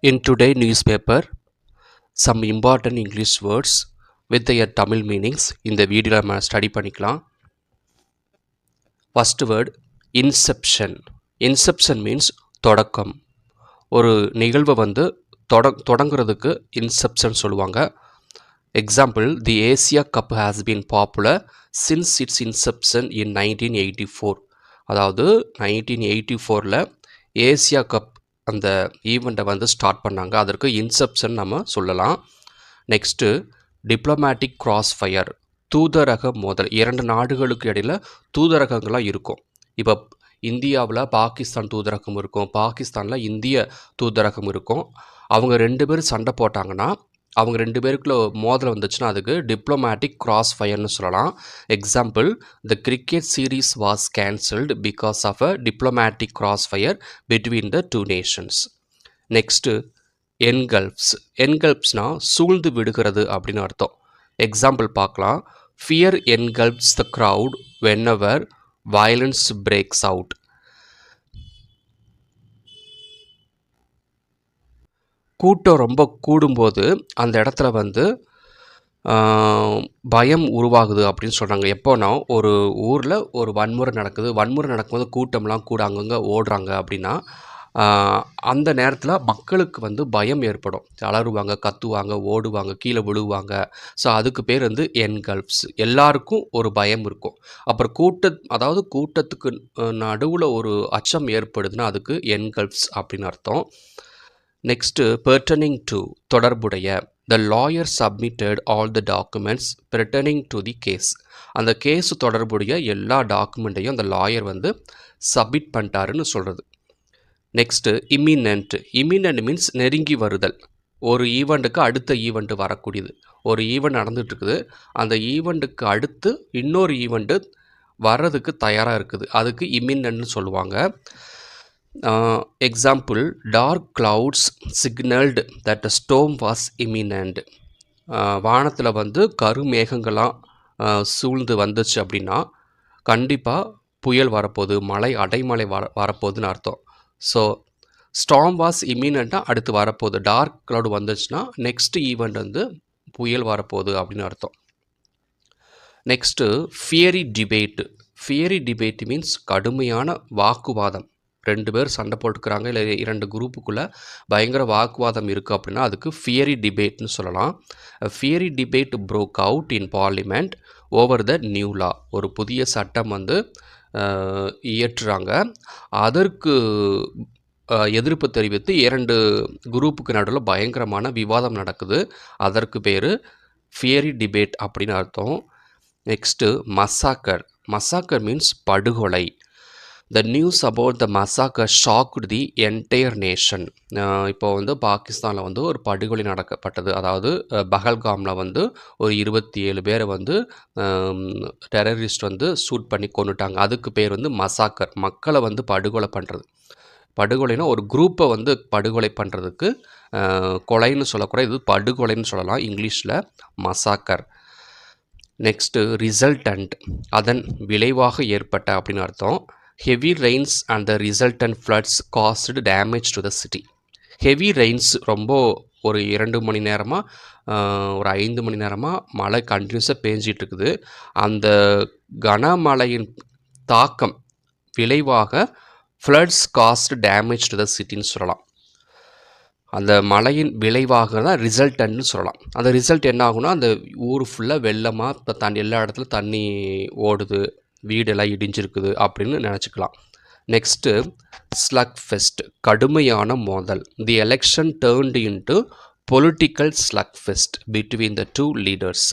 In today's newspaper, some important English words with their Tamil meanings இந்த வீடியோவில் நம்ம study பண்ணிக்கலாம். First word inception. Inception means தொடக்கம். ஒரு நிகழ்வை தொடங்குறதுக்கு இன்செப்ஷன் சொல்லுவாங்க. Example, the Asia cup has been popular since its inception in 1984. அதாவது 1984 ஏசியா கப் அந்த ஈவெண்ட்டை ஸ்டார்ட் பண்ணாங்க. அதற்கு இன்செப்ஷன் நம்ம சொல்லலாம். நெக்ஸ்ட்டு டிப்ளமேட்டிக் கிராஸ் ஃபயர், தூதரக மோதல். இரண்டு நாடுகளுக்கு இடையில் தூதரகங்கள்லாம் இருக்கும். இப்போ இந்தியாவில் பாகிஸ்தான் தூதரகம் இருக்கும், பாகிஸ்தானில் இந்திய தூதரகம் இருக்கும். அவங்க ரெண்டு பேரும் சண்டை போட்டாங்கன்னா, அவங்க ரெண்டு பேருக்குள்ள மோதல் வந்துச்சுன்னா அதுக்கு டிப்ளமேட்டிக் கிராஸ் ஃபயர்னு சொல்லலாம். Example, the cricket series was cancelled because of a diplomatic cross fire between the two nations. Next engulfs. என்கல்ப்ஸ்னால் சூழ்ந்து விடுகிறது அப்படின்னு அர்த்தம். எக்ஸாம்பிள் பார்க்கலாம். Fear engulfs the crowd whenever violence breaks out. கூட்டம் ரொம்ப கூடும்போது அந்த இடத்துல பயம் உருவாகுது அப்படின்னு சொல்கிறாங்க. எப்போனா ஒரு ஊரில் ஒரு வன்முறை நடக்குது, வன்முறை நடக்கும்போது கூட்டம்லாம் கூட அங்கங்கே ஓடுறாங்க அப்படின்னா அந்த நேரத்தில் மக்களுக்கு பயம் ஏற்படும். அலறுவாங்க, கத்துவாங்க, ஓடுவாங்க, கீழே விழுவாங்க. ஸோ அதுக்கு பேர் என்கல்ப்ஸ். எல்லாருக்கும் ஒரு பயம் இருக்கும். அப்புறம் கூட்டத்துக்கு நடுவில் ஒரு அச்சம் ஏற்படுதுன்னா அதுக்கு என்கல்ப்ஸ் அப்படின்னு அர்த்தம். நெக்ஸ்ட்டு பெர்டனிங் டு, தொடர்புடைய. The lawyer submitted all the documents pertaining to the case. அந்த கேஸ் தொடர்புடைய எல்லா டாக்குமெண்ட்டையும் அந்த லாயர் சப்மிட் பண்ணிட்டாருன்னு சொல்கிறது. Next immanent. இமினன்ட் மீன்ஸ் நெருங்கி வருதல். ஒரு ஈவெண்ட்டுக்கு அடுத்த ஈவெண்ட்டு வரக்கூடியது. ஒரு ஈவெண்ட் நடந்துகிட்ருக்குது, அந்த ஈவெண்ட்டுக்கு அடுத்து இன்னொரு ஈவெண்ட்டு வர்றதுக்கு தயாராக இருக்குது, அதுக்கு இமினன்ட்னு சொல்லுவாங்க. Example, dark clouds signalled that a storm was imminent. வானத்தில் கருமேகங்கள்லாம் சூழ்ந்து வந்துச்சு அப்படின்னா கண்டிப்பாக புயல் வரப்போகுது, அடைமழை வரப்போகுதுன்னு அர்த்தம். ஸோ ஸ்டார்ம் வாஸ் இமினண்ட்டாக அடுத்து வரப்போகுது. டார்க் கிளவுட் வந்துச்சுன்னா நெக்ஸ்ட் ஈவெண்ட் புயல் வரப்போகுது அப்படின்னு அர்த்தம். Next fiery debate. Fiery debate means கடுமையான வாக்குவாதம். ரெண்டு பேர் சண்டை போட்டுக்கிறாங்க, இல்லை இரண்டு குரூப்புக்குள்ளே பயங்கர வாக்குவாதம் இருக்குது அப்படின்னா அதுக்கு ஃபியரி டிபேட்னு சொல்லலாம். Fiery debate broke out in parliament over the new law. ஒரு புதிய சட்டம் இயற்றுறாங்க. அதற்கு எதிர்ப்பு தெரிவித்து இரண்டு குரூப்புக்கு நடுவில் பயங்கரமான விவாதம் நடக்குது. அதற்கு பேர் ஃபியரி டிபேட் அப்படின்னு அர்த்தம். Next massacre. மசாக்கர் மீன்ஸ் படுகொலை. The news about the massacre shocked the entire nation. இப்போ பாகிஸ்தானில் ஒரு படுகொலை நடக்கப்பட்டது. அதாவது பஹல்காமில் ஒரு 27 பேரை டெரரிஸ்ட் ஷூட் பண்ணி கொண்டுட்டாங்க. அதுக்கு பேர் மசாக்கர். மக்களை படுகொலை பண்ணுறது. படுகொலைனா ஒரு குரூப்பை படுகொலை பண்ணுறதுக்கு கொலைன்னு சொல்லக்கூடாது, இது படுகொலைன்னு சொல்லலாம் இங்கிலீஷில், மசாக்கர். நெக்ஸ்ட்டு ரிசல்டன்ட், அதன் விளைவாக ஏற்பட்ட அப்படின்னு அர்த்தம். Heavy Reigns and the resultant floods caused damage to the city. Heavy Reigns, ரொம்ப ஒரு 2 மணி நேரமாக ஒரு 5 மணி நேரமாக மழை கண்டினியூஸாக பேஞ்சிகிட்ருக்குது. அந்த கனமழையின் தாக்கம் விளைவாக floods caused damage to the சிட்டின்னு சொல்லலாம். அந்த மழையின் விளைவாக தான் ரிசல்டன்ட்னு சொல்லலாம். அந்த ரிசல்ட் என்ன ஆகுனா அந்த ஊர் ஃபுல்லாக வெள்ளமாக இப்போ எல்லா இடத்துல தண்ணி ஓடுது, வீடெல்லாம் இடிஞ்சிருக்குது அப்படின்னு நினச்சிக்கலாம். நெக்ஸ்ட்டு ஸ்லக் ஃபெஸ்ட், கடுமையான மோதல். The election turned into political slugfest between the two leaders.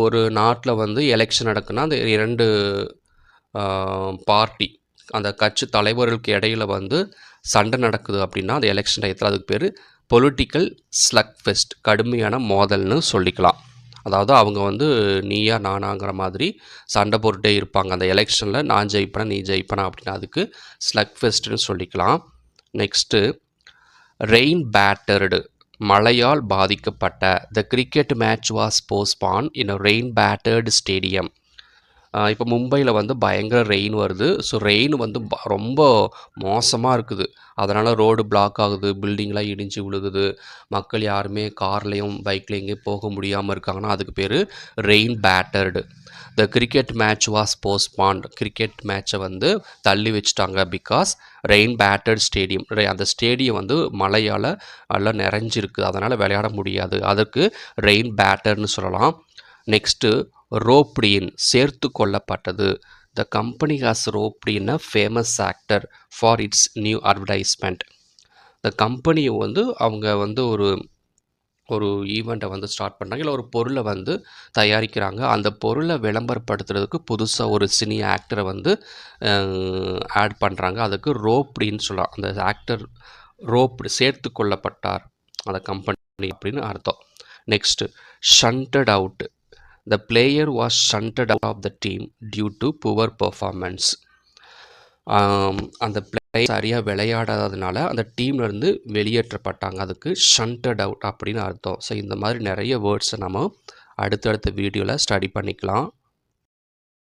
ஒரு நாட்டில் எலெக்ஷன் நடக்குன்னா அந்த இரண்டு பார்ட்டி, அந்த கட்சி தலைவர்களுக்கு இடையில் சண்டை நடக்குது அப்படின்னா அந்த எலெக்ஷன் டயத்தில் அதுக்கு பேர் பொலிட்டிக்கல் ஸ்லக் ஃபெஸ்ட், கடுமையான மோதல்னு சொல்லிக்கலாம். அதாவது அவங்க நீயா நானாங்கிற மாதிரி சண்டை போட்டுகிட்டே இருப்பாங்க. அந்த எலெக்ஷனில் நான் ஜெயிப்பேனா நீ ஜெயிப்பேனா அப்படின்னா அதுக்கு ஸ்லக் ஃபெஸ்ட்னு சொல்லிக்கலாம். நெக்ஸ்ட்டு ரெயின் பேட்டர்டு, மழையால் பாதிக்கப்பட்ட. The cricket match was postponed in a rain battered stadium. இப்போ மும்பையில் வந்து பயங்கர ரெயின் வருது. ஸோ ரெயின் வந்து ரொம்ப மோசமாக இருக்குது. அதனால் ரோடு பிளாக் ஆகுது, பில்டிங்லாம் இடிஞ்சு விழுகுது, மக்கள் யாருமே கார்லேயும் பைக்லேயும் எங்கேயும் போக முடியாமல் இருக்காங்கன்னா அதுக்கு பேர் rain battered. The cricket match was postponed. Cricket மேட்சை வந்து தள்ளி வச்சுட்டாங்க பிகாஸ் ரெயின் பேட்டர்ட் ஸ்டேடியம். அந்த ஸ்டேடியம் வந்து மழையால் எல்லாம் நிறைஞ்சிருக்கு, அதனால் விளையாட முடியாது. அதற்கு ரெயின் பேட்டர்னு சொல்லலாம். நெக்ஸ்ட்டு ரோப்ட் இன், சேர்த்து கொள்ளப்பட்டது. The company has roped in a famous actor for its new advertisement. இந்த கம்பெனியை வந்து அவங்க வந்து ஒரு ஈவெண்ட்டை வந்து ஸ்டார்ட் பண்ணுறாங்க, இல்லை ஒரு பொருளை வந்து தயாரிக்கிறாங்க. அந்த பொருளை விளம்பரப்படுத்துறதுக்கு புதுசாக ஒரு சினி ஆக்டரை வந்து ஆட் பண்ணுறாங்க. அதுக்கு ரோப்டின்னு சொல்லலாம். அந்த ஆக்டர் ரோப்டு, சேர்த்து கொள்ளப்பட்டார் அந்த கம்பெனி அப்படின்னு அர்த்தம். Next shunted out. The player was shunted out of the team due to poor performance. அந்த பிளேயர் சரியாக விளையாடாததுனால அந்த டீம்லேருந்து வெளியேற்றப்பட்டாங்க. அதுக்கு ஷண்டட் அவுட் அப்படின்னு அர்த்தம். ஸோ இந்த மாதிரி நிறைய வேர்ட்ஸை நம்ம அடுத்தடுத்த வீடியோவில் ஸ்டடி பண்ணிக்கலாம்.